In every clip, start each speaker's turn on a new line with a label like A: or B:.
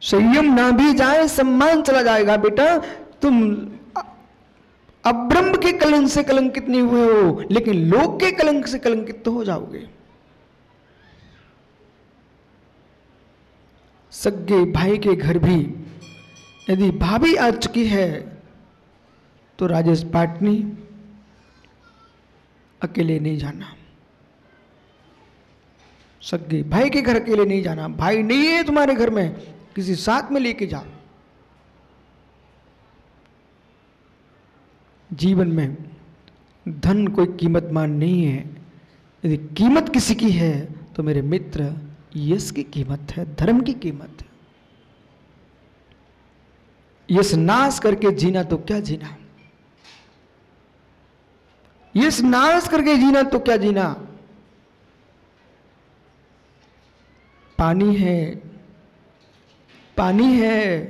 A: संयम ना भी जाए सम्मान चला जाएगा। बेटा तुम अब्रह्म के कलंक से कलंकित नहीं हुए हो, लेकिन लोक के कलंक से कलंकित तो हो जाओगे। सगे भाई के घर भी यदि भाभी आ चुकी है तो राजेश पाटनी अकेले नहीं जाना। सगे भाई के घर अकेले नहीं जाना। भाई नहीं है तुम्हारे घर में, किसी साथ में लेके जाओ। जीवन में धन कोई कीमतमान नहीं है। यदि कीमत किसी की है तो मेरे मित्र यश की कीमत है, धर्म की कीमत है। यश नाश करके जीना तो क्या जीना, यश नाश करके जीना तो क्या जीना। पानी है, पानी है,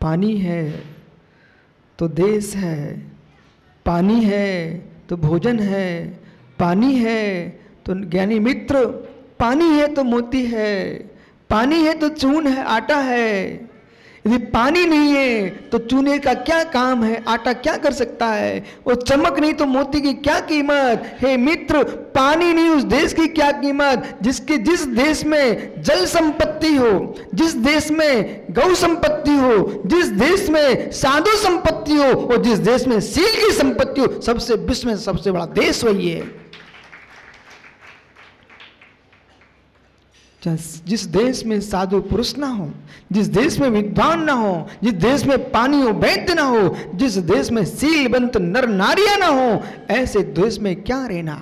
A: पानी है तो देश है, पानी है तो भोजन है, पानी है तो ज्ञानी मित्र, पानी है तो मोती है, पानी है तो चून है, आटा है। यदि पानी नहीं है तो चूने का क्या काम है, आटा क्या कर सकता है, वो चमक नहीं तो मोती की क्या कीमत। हे मित्र, पानी नहीं उस देश की क्या कीमत जिस देश में जल संपत्ति हो, जिस देश में गौ संपत्ति हो, जिस देश में साधु संपत्ति हो और जिस देश में सील की संपत्ति हो। सबसे विश्व में सबसे बड़ा देश वही है। जिस देश में साधु पुरुष ना हो, जिस देश में विद्वान ना हो, जिस देश में पानी हो वैद्य ना हो, जिस देश में सीलबंत नर नारियां ना हो, ऐसे देश में क्या रहना।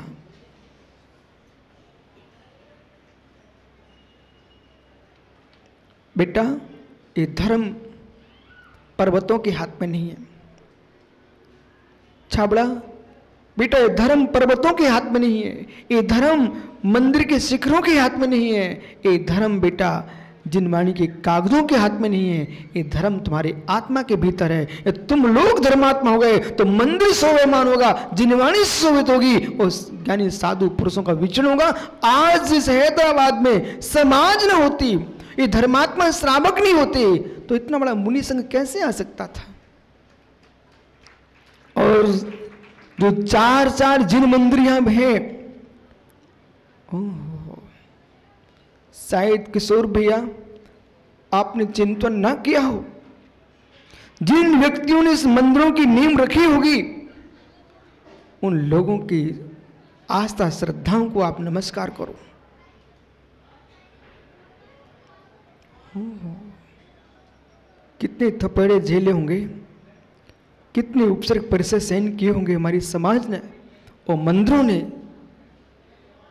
A: बेटा ये धर्म पर्वतों के हाथ में नहीं है। छाबड़ा बेटा ये धर्म पर्वतों के हाथ में नहीं है, ये धर्म मंदिर के शिखरों के हाथ में नहीं है, ये धर्म बेटा जिनवाणी के कागजों के हाथ में नहीं है, ये धर्म तुम्हारी आत्मा के भीतर है। तुम लोग धर्मात्मा हो गए तो मंदिर शोभायमान होगा, जिनवाणी शोभित होगी और ज्ञानी साधु पुरुषों का विचरण होगा। आज इस हैदराबाद में समाज न होती, ये धर्मात्मा श्रावक नहीं होते तो इतना बड़ा मुनि संघ कैसे आ सकता था। और जो चार जिन मंदिर यहां है, शायद किशोर भैया आपने चिंतन ना किया हो, जिन व्यक्तियों ने इस मंदिरों की नींव रखी होगी उन लोगों की आस्था श्रद्धाओं को आप नमस्कार करो। कितने थपेड़े झेले होंगे, कितने उपसर्ग परिसर सहन किए होंगे हमारी समाज ने और मंदिरों ने,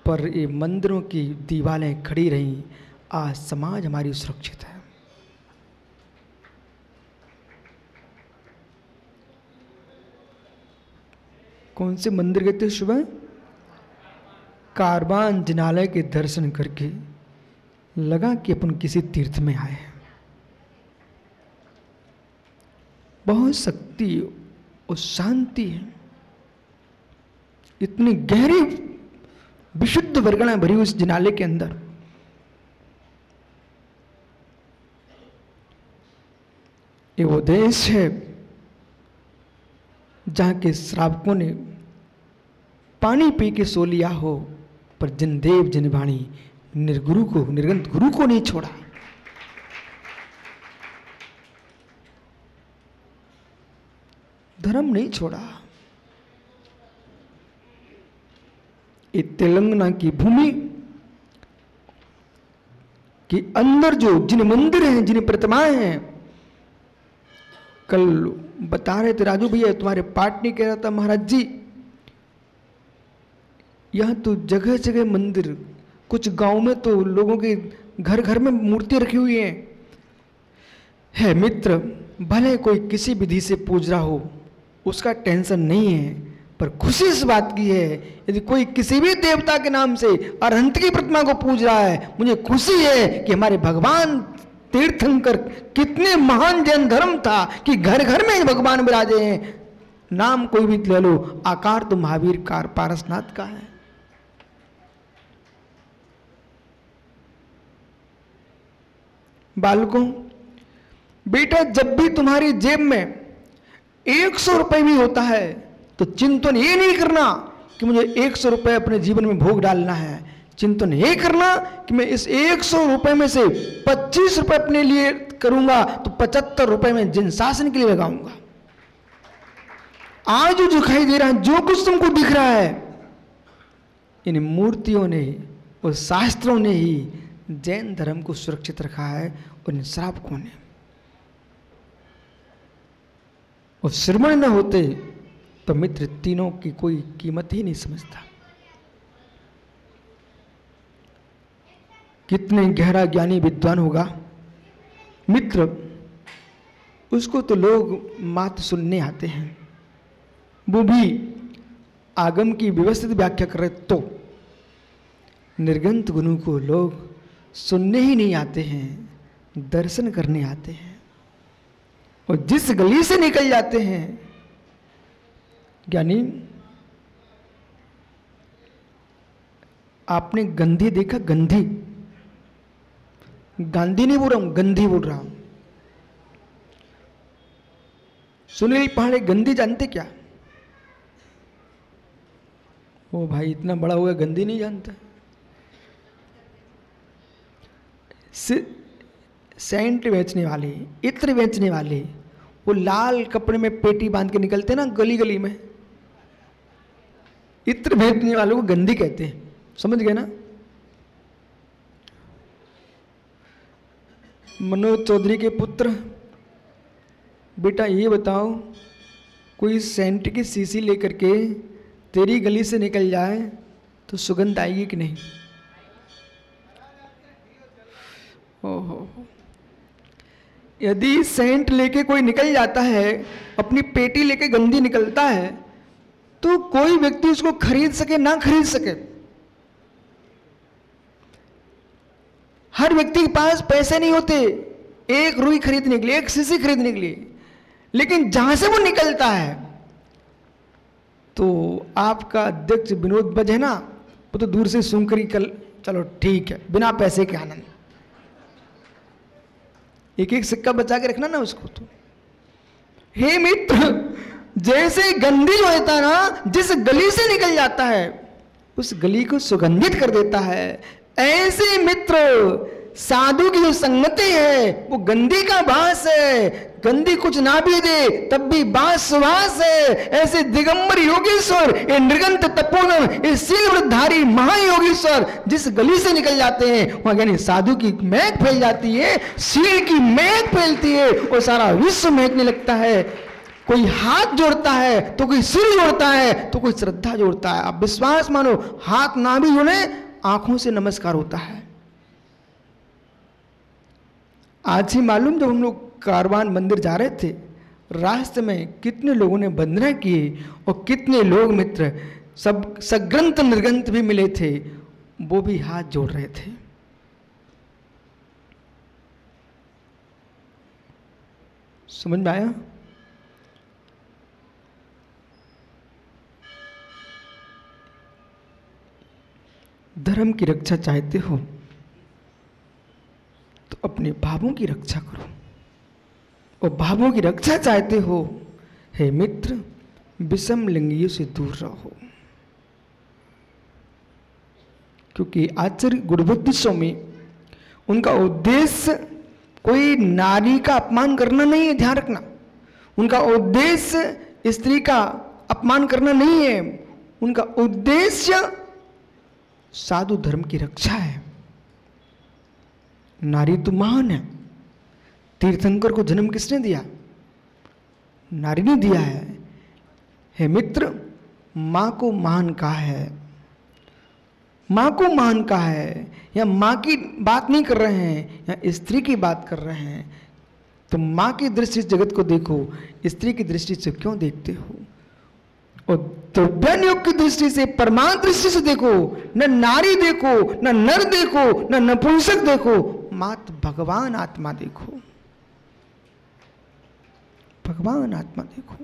A: पर ये मंदिरों की दीवारें खड़ी रहीं। आज समाज हमारी सुरक्षित है। कौन से मंदिर गए थे सुबह? कारवान जिनालय के दर्शन करके लगा कि अपन किसी तीर्थ में आए। बहुत शक्ति और शांति है, इतनी गहरी विशुद्ध वर्गणा भरी उस जिनालय के अंदर। ये वो देश है जहां के श्रावकों ने पानी पी के सो लिया हो, पर जिन देव जिन वाणी निर्गुरु को, निर्गंत गुरु को नहीं छोड़ा। धर्म नहीं छोड़ा। ये तेलंगाना की भूमि के अंदर जो जिन मंदिर हैं, जिन प्रतिमाएं हैं, कल बता रहे थे राजू भैया, तुम्हारे पाटनी कह रहा था महाराज जी यहां तो जगह जगह मंदिर, कुछ गांव में तो लोगों के घर घर में मूर्तियां रखी हुई हैं। है मित्र, भले कोई किसी विधि से पूज रहा हो उसका टेंशन नहीं है, पर खुशी इस बात की है यदि कोई किसी भी देवता के नाम से अरहंत की प्रतिमा को पूज रहा है, मुझे खुशी है कि हमारे भगवान तीर्थंकर कितने महान जैन धर्म था कि घर घर में भगवान विराजे हैं। नाम कोई भी ले लो, आकार तो महावीर कार पारसनाथ का है। बालकों, बेटा जब भी तुम्हारी जेब में 100 रुपए भी होता है तो चिंतन ये नहीं करना कि मुझे 100 रुपए अपने जीवन में भोग डालना है। चिंतन ये करना कि मैं इस 100 रुपए में से 25 रुपए अपने लिए करूंगा तो 75 रुपए में जिन शासन के लिए लगाऊंगा। आज जो दिखाई दे रहा है, जो कुछ तुमको दिख रहा है, इन मूर्तियों ने और शास्त्रों ने ही जैन धर्म को सुरक्षित रखा है और इन श्रावकों ने। और श्रवण न होते तो मित्र तीनों की कोई कीमत ही नहीं समझता। कितने गहरा ज्ञानी विद्वान होगा मित्र, उसको तो लोग मात्र सुनने आते हैं, वो भी आगम की व्यवस्थित व्याख्या करे तो। निर्गंत गुरु को लोग सुनने ही नहीं आते हैं, दर्शन करने आते हैं। और जिस गली से निकल जाते हैं ज्ञानी, आपने गंधी देखा? गंधी, गांधी नहीं बोल रहा हूं, गंधी बोल रहा हूं। सुनील पहाड़े गंधी जानते क्या? ओ भाई इतना बड़ा हुआ गंधी नहीं जानता। सेंट बेचने वाले, इत्र बेचने वाले, वो लाल कपड़े में पेटी बांध के निकलते ना गली गली में, इत्र बेचने वालों को गंधी कहते हैं। समझ गए ना? मनोज चौधरी के पुत्र, बेटा ये बताओ, कोई सेंट की शीशी लेकर के तेरी गली से निकल जाए तो सुगंध आएगी कि नहीं? ओहो, यदि सेंट लेके कोई निकल जाता है, अपनी पेटी लेके गंदी निकलता है, तो कोई व्यक्ति उसको खरीद सके ना खरीद सके। हर व्यक्ति के पास पैसे नहीं होते एक रुई खरीदने के लिए, एक शीशी खरीदने के लिए, लेकिन जहां से वो निकलता है, तो आपका अध्यक्ष विनोद बज है ना, वो तो दूर से सुनकर कल चलो ठीक है, बिना पैसे के आनंद। एक एक सिक्का बचा के रखना ना उसको। तो हे मित्र, जैसे गंदी जो होता है ना, जिस गली से निकल जाता है उस गली को सुगंधित कर देता है, ऐसे मित्र साधु की जो संगति है वो गंदी का बास है। गंदी कुछ ना भी दे तब भी बास सुवास है। ऐसे दिगंबर योगेश्वर, ये नृगंत तपोवन, ये शीलवृतधारी महायोगेश्वर जिस गली से निकल जाते हैं वहां यानी साधु की महक फैल जाती है, शील की महक फैलती है और सारा विश्व महकने लगता है। कोई हाथ जोड़ता है तो कोई सिर जोड़ता है तो कोई श्रद्धा जोड़ता है। आप विश्वास मानो, हाथ ना भी जोड़े आंखों से नमस्कार होता है। आज ही मालूम, जब हम लोग कारवान मंदिर जा रहे थे, रास्ते में कितने लोगों ने वंदना किए और कितने लोग मित्र सब सग्रंथ निर्गंथ भी मिले थे, वो भी हाथ जोड़ रहे थे। समझ में आया? धर्म की रक्षा चाहते हो तो अपने भावों की रक्षा करो, और भावों की रक्षा चाहते हो हे मित्र, विषम लिंगियों से दूर रहो। क्योंकि आचार्य गुरुबुद्धि स्वामी, उनका उद्देश्य कोई नारी का अपमान करना नहीं है, ध्यान रखना। उनका उद्देश्य स्त्री का अपमान करना नहीं है, उनका उद्देश्य साधु धर्म की रक्षा है। नारी तो महान है। तीर्थंकर को जन्म किसने दिया? नारी ने दिया है। हे मित्र, मां को महान कहा है, मां को महान कहा है। या मां की बात नहीं कर रहे हैं, या स्त्री की बात कर रहे हैं। तो मां की दृष्टि से जगत को देखो, स्त्री की दृष्टि से क्यों देखते हो? और द्रव्यान योग की दृष्टि से, परमात्म दृष्टि से देखो। न नारी देखो, न नर देखो, न नपुंसक देखो, मात्र भगवान आत्मा देखो, भगवान आत्मा देखो।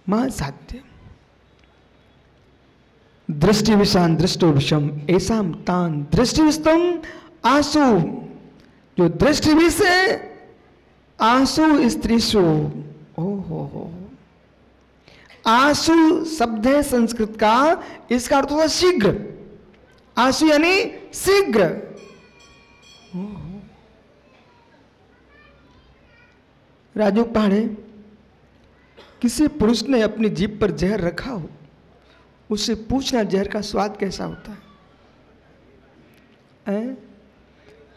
A: मां साध्य दृष्टि विषान दृष्टो विषम ऐसाम तान दृष्टि विस्तम आंसू, जो दृष्टि विष है आंसू स्त्रीशु। हो आंसू शब्द है संस्कृत का, इसका अर्थ होता शीघ्र। आंसू यानी शीघ्र। राजू पहाड़े, किसी पुरुष ने अपनी जीभ पर जहर रखा हो, उससे पूछना जहर का स्वाद कैसा होता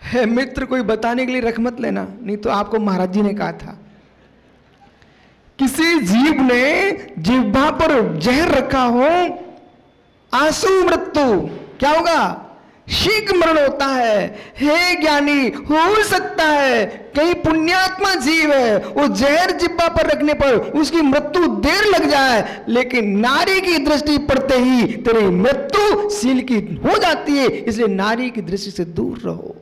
A: है मित्र, कोई बताने के लिए रख मत लेना, नहीं तो आपको महाराज जी ने कहा था, किसी जीव ने जिह्वा पर जहर रखा हो, आंसू मृत्यु, क्या होगा? शीघ्र मरण होता है। हे ज्ञानी, हो सकता है कई पुण्यात्मा जीव है, वो जहर जिह्वा पर रखने पर उसकी मृत्यु देर लग जाए, लेकिन नारी की दृष्टि पड़ते ही तेरी मृत्यु शील की हो जाती है, इसलिए नारी की दृष्टि से दूर रहो।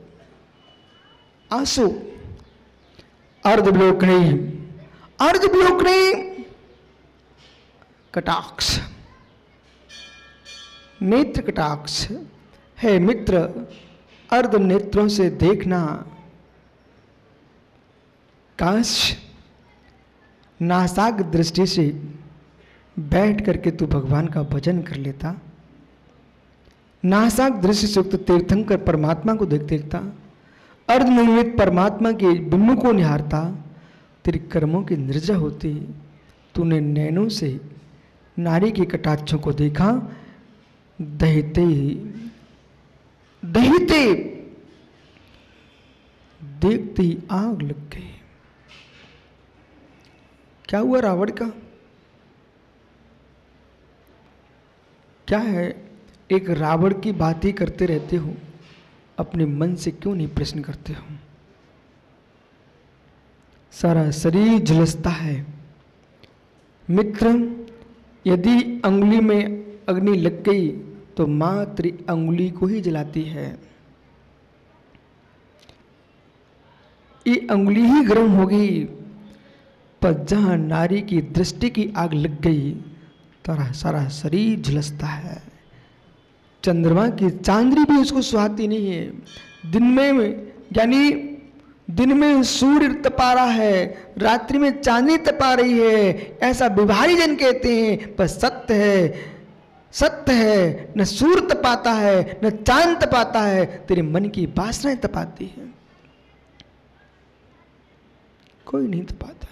A: आंसू अर्धविलोकनी, अर्धविलोकनी कटाक्ष, नेत्र कटाक्ष है मित्र। अर्ध नेत्रों से देखना, काश नासाक दृष्टि से बैठ करके तू भगवान का भजन कर लेता, नासाक दृष्टि से उक्त तीर्थंकर परमात्मा को देखता, अर्धनिर्मित परमात्मा के बिम्ब को निहारता, तेरे कर्मों की निर्जा होती। तूने नैनों से नारी के कटाक्षों को देखा, दहिते दहिते देखते ही आग लग गई। क्या हुआ रावण का? क्या है, एक रावण की बात ही करते रहते हो, अपने मन से क्यों नहीं प्रश्न करते हो? सारा शरीर झुलसता है। मित्र, यदि अंगुली में अग्नि लग गई तो मात्र अंगुली को ही जलाती है। ये अंगुली ही गर्म हो गई, पर जहां नारी की दृष्टि की आग लग गई तो सारा शरीर झुलसता है। चंद्रमा की चांदनी भी उसको सुहाती नहीं है। दिन में यानी दिन में सूर्य तपा रहा है, रात्रि में चांदनी तपा रही है, ऐसा विभारी जन कहते हैं, पर सत्य है, सत्य है। न सूर्य तपाता है, न चांद तपाता है, तेरे मन की वासनाएं तपाती है, कोई नहीं तपाता।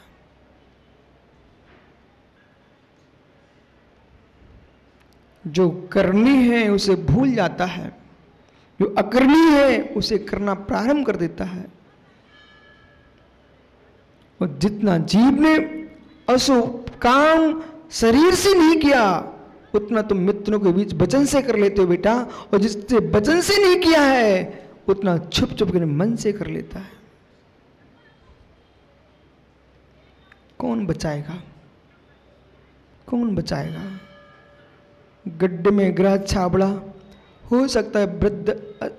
A: जो करनी है उसे भूल जाता है, जो अकरनी है उसे करना प्रारंभ कर देता है। और जितना जीव ने अशुभ काम शरीर से नहीं किया, उतना तुम मित्रों के बीच वचन से कर लेते हो बेटा, और जिससे वचन से नहीं किया है उतना छुप छुप कर मन से कर लेता है। कौन बचाएगा? कौन बचाएगा? गड्ढे में गिरा छाबड़ा, हो सकता है वृद्ध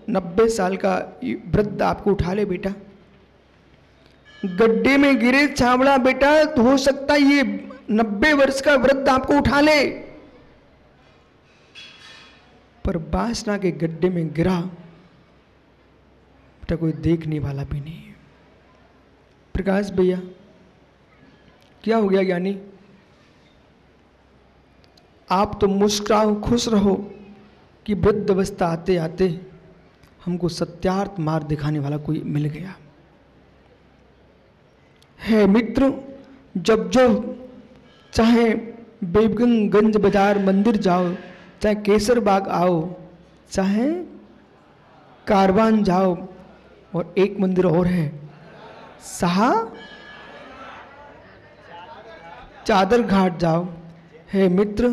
A: 90 साल का वृद्ध आपको उठा ले बेटा। गड्ढे में गिरे छाबड़ा बेटा, तो हो सकता है ये 90 वर्ष का वृद्ध आपको उठा ले, पर वासना के गड्ढे में गिरा बेटा कोई देखने वाला भी नहीं। प्रकाश भैया, क्या हो गया ज्ञानी? आप तो मुस्कुराओ, खुश रहो कि वृद्ध अवस्था आते आते हमको सत्यार्थ मार्ग दिखाने वाला कोई मिल गया है। मित्र, जब चाहे बेगमगंज बाजार मंदिर जाओ, चाहे केसर बाग आओ, चाहे कारवान जाओ, और एक मंदिर और है चादर घाट जाओ, है मित्र,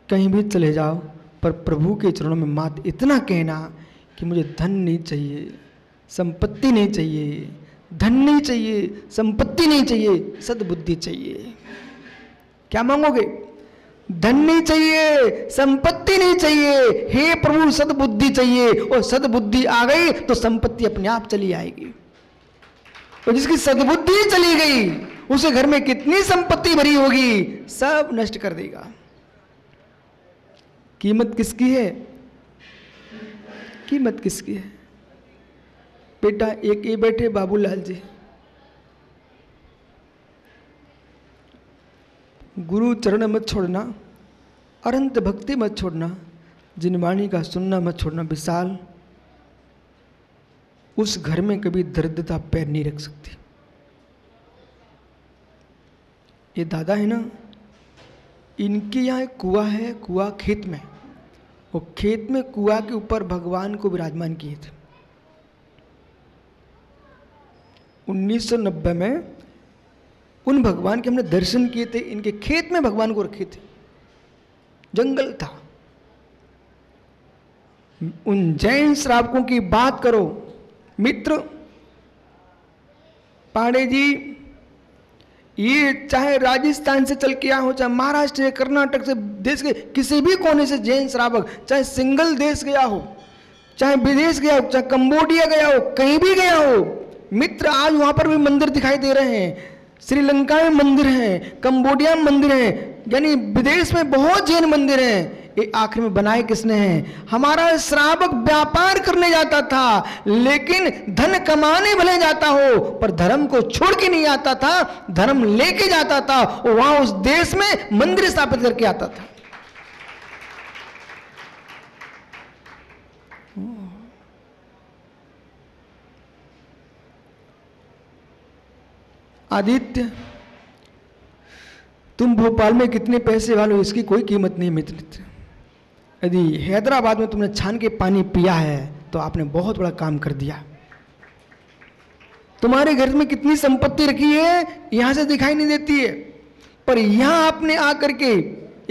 A: कहीं भी चले जाओ, पर प्रभु के चरणों में मात्र इतना कहना कि मुझे धन नहीं चाहिए, संपत्ति नहीं चाहिए, धन नहीं चाहिए, संपत्ति नहीं चाहिए, सद्बुद्धि चाहिए। क्या मांगोगे? धन नहीं चाहिए, संपत्ति नहीं चाहिए, हे प्रभु सद्बुद्धि चाहिए, और सद्बुद्धि आ गई तो संपत्ति अपने आप चली आएगी। तो जिसकी सद्बुद्धि चली गई उसे घर में कितनी संपत्ति भरी होगी, सब नष्ट कर देगा। कीमत किसकी है? कीमत किसकी है? बेटा एक ये बैठे बाबूलाल जी, गुरु चरण मत छोड़ना, अनंत भक्ति मत छोड़ना, जिन वाणी का सुनना मत छोड़ना। विशाल, उस घर में कभी दरिद्रता पैर नहीं रख सकती। ये दादा है ना, इनके यहाँ एक कुआं है, कुआं खेत में, वो खेत में कुआं के ऊपर भगवान को विराजमान किए थे। 1990 में उन भगवान के हमने दर्शन किए थे, इनके खेत में भगवान को रखे थे, जंगल था। उन जैन श्रावकों की बात करो मित्र, पांडे जी, ये चाहे राजस्थान से चल के आए हो, चाहे महाराष्ट्र से, कर्नाटक से, देश के किसी भी कोने से जैन श्रावक, चाहे सिंगल देश गया हो, चाहे विदेश गया हो, चाहे कंबोडिया गया हो, कहीं भी गया हो मित्र, आज वहां पर भी मंदिर दिखाई दे रहे हैं। श्रीलंका में मंदिर है, कंबोडिया में मंदिर है, यानी विदेश में बहुत जैन मंदिर हैं। ये आखिर में बनाए किसने हैं? हमारा श्रावक व्यापार करने जाता था, लेकिन धन कमाने भले जाता हो, पर धर्म को छोड़ के नहीं आता था, धर्म लेके जाता था, और वहां उस देश में मंदिर स्थापित करके आता था। आदित्य, तुम भोपाल में कितने पैसे वाले हो इसकी कोई कीमत नहीं मित्र। यदि हैदराबाद में तुमने छान के पानी पिया है तो आपने बहुत बड़ा काम कर दिया। तुम्हारे घर में कितनी संपत्ति रखी है यहां से दिखाई नहीं देती है, पर यहां आपने आकर के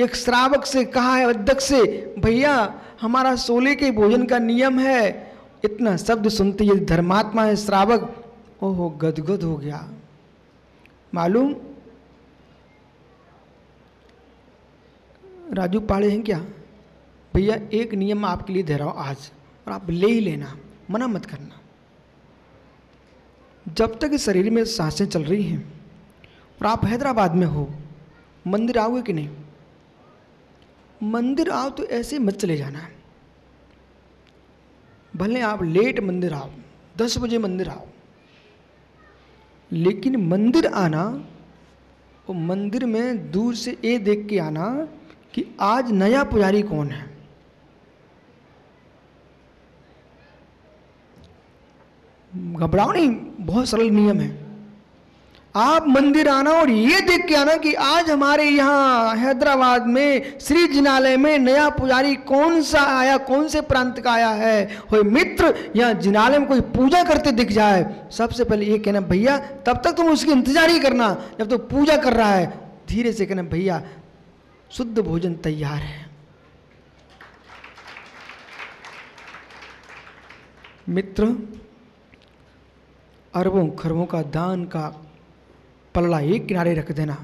A: एक श्रावक से कहा है, अध्यक्ष से, भैया हमारा 16 के भोजन का नियम है। इतना शब्द सुनते ये धर्मात्मा है श्रावक, ओहो गदगद हो गया। मालूम राजू पाड़े हैं क्या? भैया एक नियम आपके लिए दे रहा हूं आज, और आप ले ही लेना, मना मत करना। जब तक इस शरीर में सांसें चल रही हैं और आप हैदराबाद में हो, मंदिर आओगे कि नहीं? मंदिर आओ तो ऐसे मत चले जाना, भले आप लेट मंदिर आओ, 10 बजे मंदिर आओ, लेकिन मंदिर आना, वो मंदिर में दूर से ये देख के आना कि आज नया पुजारी कौन है। घबराओ नहीं, बहुत सरल नियम है। आप मंदिर आना और ये देख के आना कि आज हमारे यहाँ हैदराबाद में श्री जिनालय में नया पुजारी कौन सा आया, कौन से प्रांत का आया है। हो मित्र, यहाँ जिनालय में कोई पूजा करते दिख जाए, सबसे पहले ये कहना भैया, तब तक तुम उसकी इंतजार ही करना, जब तो पूजा कर रहा है धीरे से कहना भैया शुद्ध भोजन तैयार है। मित्र, अरबों खरबों का दान का पल्ला एक किनारे रख देना,